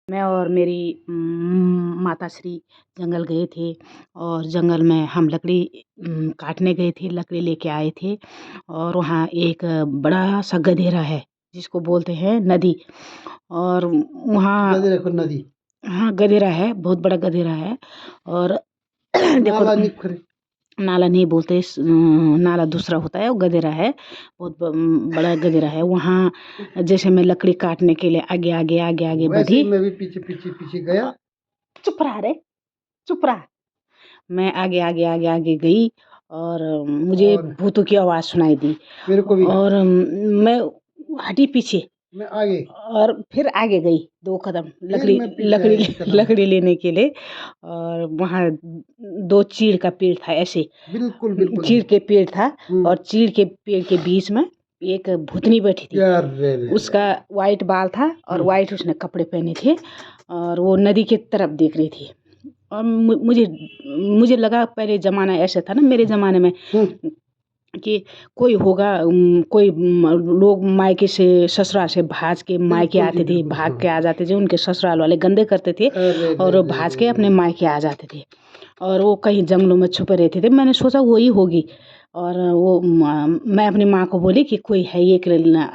मैं और मेरी माताश्री जंगल गए थे और जंगल में हम लकड़ी काटने गए थे, लकड़ी लेके आए थे और वहाँ एक बड़ा सा गधेरा है जिसको बोलते हैं नदी। और वहाँ गधेरे को नदी, हाँ गधेरा है, बहुत बड़ा गधेरा है। और देखो नाला निखरे, नाला नहीं बोलते, नाला दूसरा होता है, वो गधेरा है, बहुत बड़ा गधेरा है। वहाँ जैसे मैं लकड़ी काटने के लिए आगे आगे आगे आगे वैसे बढ़ी। ही मैं भी पीछे पीछे पीछे गया। चुप रहा रे, चुप रहा। मैं आगे आगे आगे आगे गई और मुझे और भूतों की आवाज़ सुनाई दी मेरे को भी, और मैं हटी पीछे मैं आगे, और फिर आगे गई 2 कदम फिर लकड़ी मैं पीछे लकड़ी एक कदम, लकड़ी लेने के लिए। और वहाँ 2 चीड़ का पेड़ था, ऐसे बिल्कुल बिल्कुल चीड़ के पेड़ था और हम्म। चीड़ के पेड़ के बीच में एक भूतनी बैठी थी। यार रे रे उसका वाइट बाल था और वाइट उसने कपड़े पहने थे और वो नदी की तरफ देख रही थी। और मुझे लगा पहले ज़माना ऐसा था ना, मेरे ज़माने में कि कोई होगा, कोई लोग मायके से ससुराल से भाज के मायके बिल्कुल जी आते थे, बिल्कुल, भाग के आ जाते थे। उनके ससुराल वाले गंदे करते थे अरे रे और रे भाज रे के रे, अपने मायके आ जाते थे और वो कहीं जंगलों में छुपे रहते थे। मैंने सोचा वही होगी और वो मैं अपनी माँ को बोली कि कोई है, एक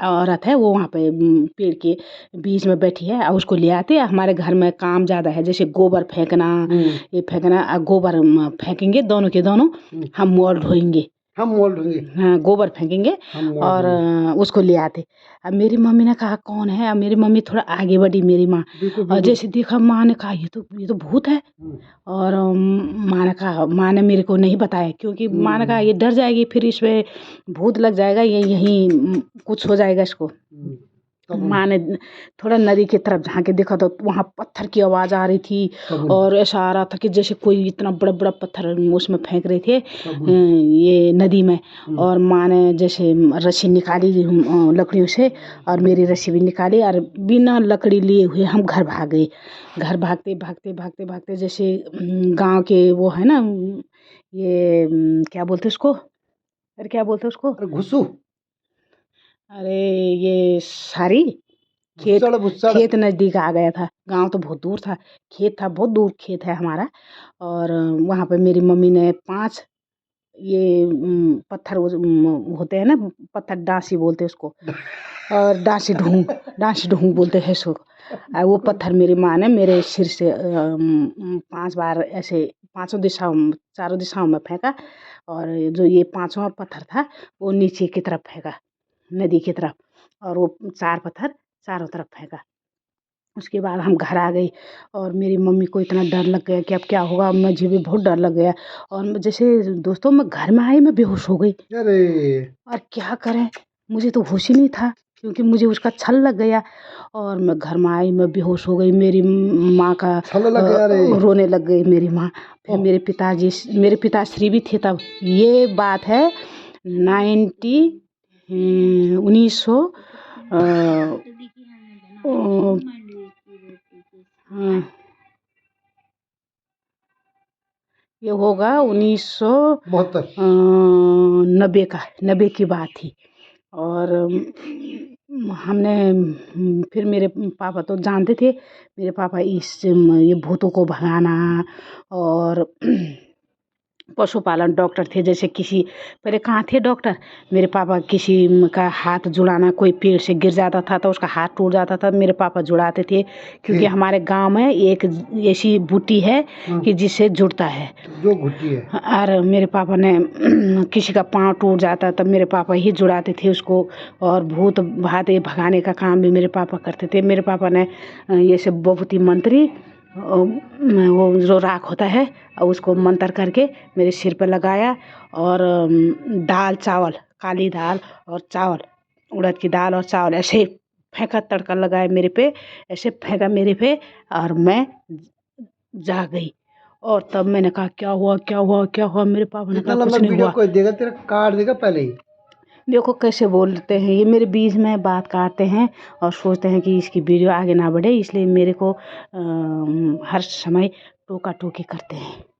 औरत है, वो वहाँ पे पेड़ के बीच में बैठी है और उसको ले आते। हमारे घर में काम ज़्यादा है, जैसे गोबर फेंकना, ये फेंकना, गोबर फेंकेंगे दोनों के दोनों, हम मोल ढोएंगे, हम मोल होंगे, हाँ गोबर फेंकेंगे हम मोल और होंगे। उसको ले आते। अब मेरी मम्मी ने कहा कौन है, अब मेरी मम्मी थोड़ा आगे बढ़ी, मेरी माँ, बिल्कुल और बिल्कुल, जैसे देखा माँ ने कहा ये तो भूत है। और माँ ने कहा, माँ ने मेरे को नहीं बताया क्योंकि माँ ने कहा ये डर जाएगी, फिर इसमें भूत लग जाएगा, ये यहीं कुछ हो जाएगा इसको। माँ ने थोड़ा नदी की तरफ झांके देखा तो वहाँ पत्थर की आवाज़ आ रही थी और ऐसा आ रहा था कि जैसे कोई इतना बड़ा बड़ा पत्थर उसमें फेंक रहे थे ये नदी में। और माँ ने जैसे रस्सी निकाली लकड़ियों से और मेरी रस्सी भी निकाली और बिना लकड़ी लिए हुए हम घर भाग गए। घर भागते भागते भागते भागते जैसे गांव के वो है ना, ये क्या बोलते उसको, अरे क्या बोलते उसको, घुसू, अरे ये सारी खेत, भुस्सड़ भुस्सड़, खेत नज़दीक आ गया था। गांव तो बहुत दूर था, खेत था, बहुत दूर खेत है हमारा। और वहाँ पे मेरी मम्मी ने 5 ये पत्थर होते हैं ना, पत्थर डांसी बोलते हैं उसको, और डांसी ढूंढ बोलते हैं इसको। और वो पत्थर मेरी माँ ने मेरे सिर से 5 बार ऐसे 5 दिशाओं, चारों दिशाओं में फेंका और जो ये 5वां पत्थर था वो नीचे की तरफ फेंका, नदी की तरफ, और वो 4 पत्थर चारों तरफ फेंका। उसके बाद हम घर आ गई और मेरी मम्मी को इतना डर लग गया कि अब क्या होगा, मुझे भी बहुत डर लग गया। और जैसे दोस्तों मैं घर में आई, मैं बेहोश हो गई। अरे और क्या करें, मुझे तो होश ही नहीं था क्योंकि मुझे उसका छल लग गया। और मैं घर में आई, मैं बेहोश हो गई। मेरी माँ का छल लग गया रे, रोने लग गई मेरी माँ। फिर मेरे पिताश्री भी थे तब। ये बात है 1900 हाँ, ये होगा 1990 की बात थी। और हमने फिर मेरे पापा तो जानते थे, मेरे पापा ये भूतों को भगाना और पशुपालन डॉक्टर थे। जैसे किसी पहले कहाँ थे डॉक्टर, मेरे पापा किसी का हाथ जुड़ाना, कोई पेड़ से गिर जाता था तो उसका हाथ टूट जाता था, मेरे पापा जुड़ाते थे क्योंकि हमारे गांव में एक ऐसी बूटी है कि जिससे जुड़ता है, जो घुटी है। और मेरे पापा ने किसी का पाँव टूट जाता तब मेरे पापा ही जुड़ाते थे उसको। और भूत भात भगाने का काम भी मेरे पापा करते थे। मेरे पापा ने ये सब बहुती मंत्री, वो जो राख होता है उसको मंत्र करके मेरे सिर पर लगाया और दाल चावल, काली दाल और चावल, उड़द की दाल और चावल ऐसे फेंका, तड़का लगाया मेरे पे, ऐसे फेंका मेरे पे और मैं जा गई। और तब मैंने कहा क्या हुआ क्या हुआ क्या हुआ, मेरे पापा ने इतना कहा लंबा कुछ नहीं वीडियो हुआ। कोई देगा, तेरा काट देगा पहले ही। देखो कैसे बोलते हैं ये, मेरे बीच में बात काटते हैं और सोचते हैं कि इसकी वीडियो आगे ना बढ़े, इसलिए मेरे को हर समय टोका टोकी करते हैं।